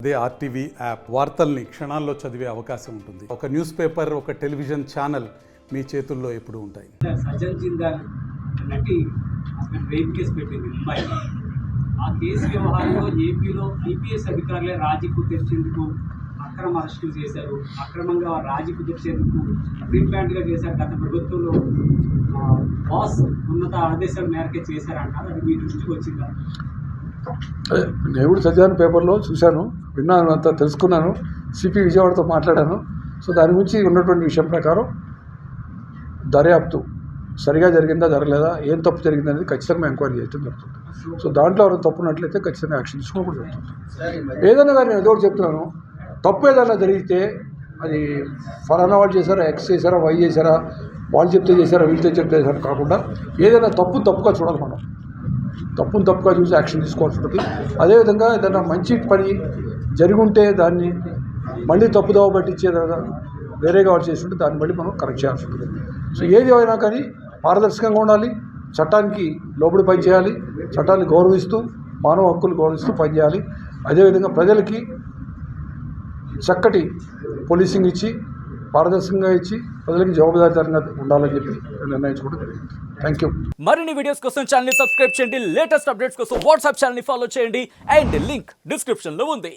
అదే RTV app వార్తల్ని క్షణాల్లో చదివే అవకాశం ఉంటుంది. ఒక న్యూస్ పేపర్, ఒక టెలివిజన్ ఛానల్ మీ చేతుల్లో ఎప్పుడూ ఉంటాయి. సజ్జన్ జిందాల్ నటి అక్కడ రేప్ కేసు పెట్టింది ముంబై. ఆ కేసు వ్యవహారంలో ఏపీలో ఐపీఎస్ అధికారులే రాజీ కుదిర్చేందుకు అక్రమ అరెస్టులు చేశారు. అక్రమంగా రాజీ కుదిర్చేందుకు ప్రీప్లాంట్గా చేశారు. గత ప్రభుత్వంలో బాస్ ఉన్నత ఆదేశాల మేరకే చేశారంటారు. అది మీ దృష్టికి వచ్చిందా? నేను కూడా చదివాను, పేపర్లో చూశాను, విన్నాను, అంతా తెలుసుకున్నాను. సిపి విజయవాడతో మాట్లాడాను. సో దాని గురించి ఉన్నటువంటి విషయం ప్రకారం దర్యాప్తు సరిగా జరిగిందా జరగలేదా, ఏం తప్పు జరిగిందనేది ఖచ్చితంగా ఎంక్వైరీ చేయడం జరుగుతుంది. సో దాంట్లో ఎవరైనా తప్పు ఉన్నట్లయితే ఖచ్చితంగా యాక్షన్ తీసుకోవడం జరుగుతుంది. ఏదైనా కానీ నేను ఏదో ఒకటి చెప్తున్నాను, తప్పు ఏదైనా జరిగితే అది ఫలానా వాళ్ళు చేశారా, ఎక్స్ చేశారా, వై చేశారా, వాళ్ళు చెప్తే చేశారా, వీళ్ళతో చెప్తే చేశారా కాకుండా ఏదైనా తప్పుగా చూడాలి. మనం తప్పుగా చూసి యాక్షన్ తీసుకోవాల్సి ఉంటుంది. అదేవిధంగా ఏదైనా మంచి పని జరిగి ఉంటే దాన్ని మళ్ళీ తప్పుదోవ పట్టించే వేరేగా వాళ్ళు చేస్తుంటే దాన్ని మళ్ళీ మనం కరెక్ట్ చేయాల్సి ఉంటుంది. సో ఏది అయినా కానీ పారదర్శకంగా ఉండాలి, చట్టానికి లోబడి పనిచేయాలి, చట్టాన్ని గౌరవిస్తూ మానవ హక్కులు గౌరవిస్తూ పనిచేయాలి. అదేవిధంగా ప్రజలకి చక్కటి పోలీసింగ్ ఇచ్చి పారదర్శకంగా ఇచ్చి ప్రజలకి జవాబుదారీతనంగా ఉండాలని చెప్పి నిర్ణయించుకోవడం జరిగింది. Thank you. మరిన్ని వీడియోస్ కోసం ఛానల్ ని సబ్స్క్రైబ్ చేయండి. లేటెస్ట్ అప్డేట్స్ కోసం వాట్సాప్ ఛానల్ ని ఫాలో చేయండి. అండ్ లింక్ డిస్క్రిప్షన్ లో ఉంది.